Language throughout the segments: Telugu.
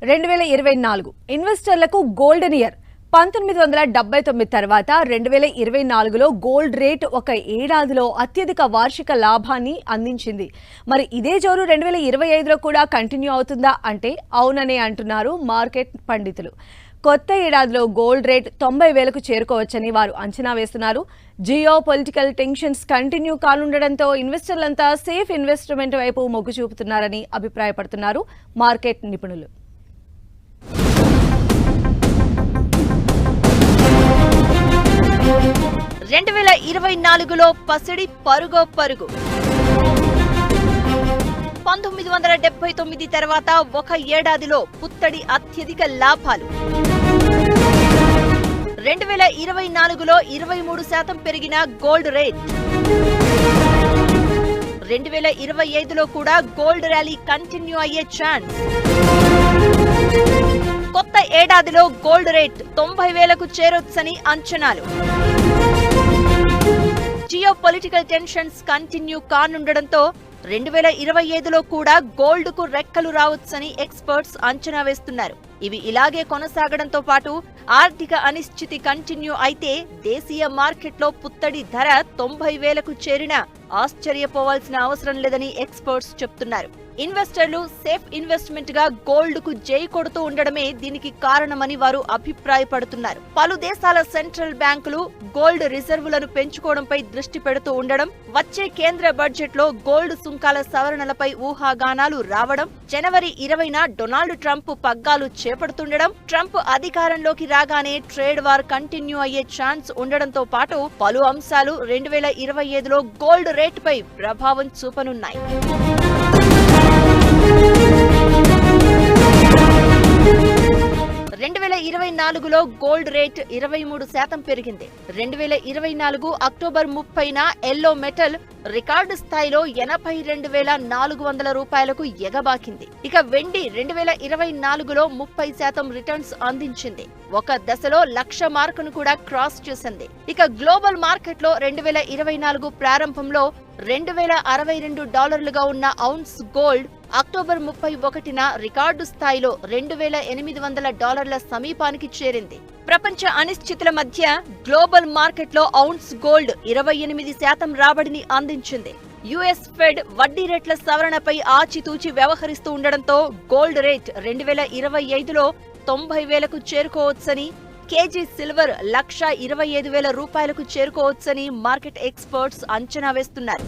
2024 ఇన్వెస్టర్లకు గోల్డెన్ ఇయర్. 1979 తర్వాత 2024లో గోల్డ్ రేట్ ఒక ఏడాదిలో అత్యధిక వార్షిక లాభాన్ని అందించింది. మరి ఇదే జోరు 2025లో కూడా కంటిన్యూ అవుతుందా అంటే అవుననే అంటున్నారు మార్కెట్ పండితులు. కొత్త ఏడాదిలో గోల్డ్ రేట్ 90,000కు చేరుకోవచ్చని వారు అంచనా వేస్తున్నారు. జియో పొలిటికల్ టెన్షన్స్ కంటిన్యూ కానుండడంతో ఇన్వెస్టర్లంతా సేఫ్ ఇన్వెస్ట్మెంట్ వైపు మొగ్గు చూపుతున్నారని అభిప్రాయపడుతున్నారు మార్కెట్ నిపుణులు. రెండు 2024లో పసిడి పరుగో పరుగు. 1979 తర్వాత ఒక ఏడాదిలో పుత్తడి అత్యధిక లాభాలు. 2024లో 23% పెరిగిన గోల్డ్ రేట్. 2025లో కూడా గోల్డ్ ర్యాలీ కంటిన్యూ అయ్యే ఛాన్స్. కొత్త ఏడాదిలో గోల్డ్ రేట్ 90,000కు చేరొచ్చని అంచనాలు. జియో పొలిటికల్ టెన్షన్స్ కంటిన్యూ కానుండడంతో 2025లో కూడా గోల్డ్ కు రెక్కలు రావచ్చని ఎక్స్పర్ట్స్ అంచనా వేస్తున్నారు. ఇవి ఇలాగే కొనసాగడంతో పాటు ఆర్థిక అనిశ్చితి కంటిన్యూ అయితే దేశీయ మార్కెట్లో పుత్తడి ధర 90,000కు చేరినా ఆశ్చర్యపోవాల్సిన అవసరం లేదని ఎక్స్పర్ట్స్ చెప్తున్నారు. ఇన్వెస్టర్లు సేఫ్ ఇన్వెస్ట్మెంట్ గా గోల్డ్ కు జై కొడుతూ ఉండడమే దీనికి కారణమని వారు అభిప్రాయపడుతున్నారు. పలు దేశాల సెంట్రల్ బ్యాంకులు గోల్డ్ రిజర్వులను పెంచుకోవడంపై దృష్టి పెడుతూ ఉండడం, వచ్చే కేంద్ర బడ్జెట్ లో గోల్డ్ సుంకాల సవరణలపై ఊహాగానాలు రావడం, జనవరి 20న డొనాల్డ్ ట్రంప్ పగ్గాలు చేపడుతుండడం, ట్రంప్ అధికారంలోకి రాగానే ట్రేడ్ వార్ కంటిన్యూ అయ్యే ఛాన్స్ ఉండడంతో పాటు పలు అంశాలు 2025లో గోల్డ్ రేటుపై ప్రభావం చూపనున్నాయి. 2024లో గోల్డ్ రేట్ 23% పెరిగింది. 2024 అక్టోబర్ 30న ఎల్లో మెటల్ రికార్డు స్థాయిలో 82,400 రూపాయలకు ఎగబాకింది. ఇక వెండి 2024లో 30% రిటర్న్స్ అందించింది. ఒక దశలో 1,00,000 మార్కును కూడా క్రాస్ చేసింది. ఇక గ్లోబల్ మార్కెట్ లో 2024 ప్రారంభంలో $2,062గా ఉన్న ఔన్స్ గోల్డ్ అక్టోబర్ 31న రికార్డు స్థాయిలో $2,800 సమీపానికి చేరింది. ప్రపంచ అనిశ్చితుల మధ్య గ్లోబల్ మార్కెట్ లో ఔన్స్ గోల్డ్ 28% రాబడిని అందించింది. యుఎస్ ఫెడ్ వడ్డీ రేట్ల సవరణపై ఆచితూచి వ్యవహరిస్తూ ఉండడంతో గోల్డ్ రేట్ 2025లో 90,000కు చేరుకోవచ్చని, కేజీ సిల్వర్ 1,25,000 రూపాయలకు చేరుకోవచ్చని మార్కెట్ ఎక్స్పర్ట్స్ అంచనా వేస్తున్నారు.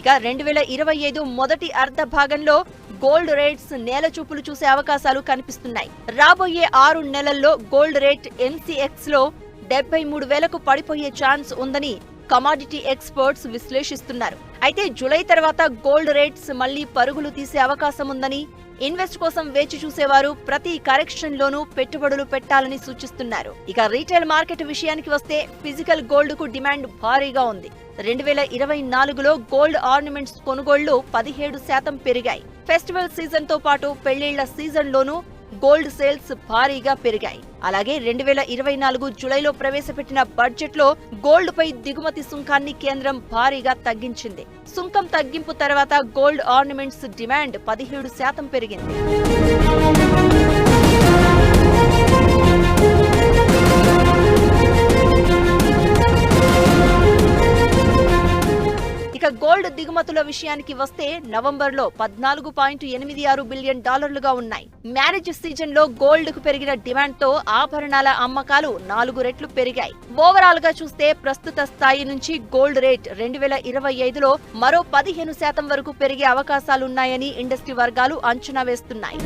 ఇక 2025 మొదటి అర్ధ భాగంలో గోల్డ్ రేట్స్ నేలచూపులు చూసే అవకాశాలు కనిపిస్తున్నాయి. రాబోయే 6 నెలల్లో గోల్డ్ రేట్ ఎన్సీఎక్స్ లో 73,000కు పడిపోయే ఛాన్స్ ఉందని కమాడిటీ ఎక్స్పర్ట్స్ విశ్లేషిస్తున్నారు. అయితే జూలై తర్వాత గోల్డ్ రేట్స్ మళ్లీ పరుగులు తీసే అవకాశం ఉందని, ఇన్వెస్ట్ కోసం వేచి చూసేవారు ప్రతి కరెక్షన్ లోనూ పెట్టుబడులు పెట్టాలని సూచిస్తున్నారు. ఇక రీటైల్ మార్కెట్ విషయానికి వస్తే ఫిజికల్ గోల్డ్ కు డిమాండ్ భారీగా ఉంది. 2024లో గోల్డ్ ఆర్నమెంట్స్ కొనుగోళ్లు 17% పెరిగాయి. ఫెస్టివల్ సీజన్ తో పాటు పెళ్లిళ్ల సీజన్ లోనూ గోల్డ్ సేల్స్ భారీగా పెరిగాయి. అలాగే 2024 జూలైలో ప్రవేశపెట్టిన బడ్జెట్ లో గోల్డ్ పై దిగుమతి సుంకాన్ని కేంద్రం భారీగా తగ్గించింది. సుంకం తగ్గింపు తర్వాత గోల్డ్ ఆర్నమెంట్స్ డిమాండ్ 17% పెరిగింది. ఇక గోల్డ్ దిగుమతుల విషయానికి వస్తే నవంబర్లో $14.86 బిలియన్ ఉన్నాయి. మ్యారేజ్ సీజన్ లో గోల్డ్ కు పెరిగిన డిమాండ్ తో ఆభరణాల అమ్మకాలు 4 రెట్లు పెరిగాయి. ఓవరాల్ గా చూస్తే ప్రస్తుత స్థాయి నుంచి గోల్డ్ రేట్ 2025లో మరో 15% వరకు పెరిగే అవకాశాలున్నాయని ఇండస్ట్రీ వర్గాలు అంచనా వేస్తున్నాయి.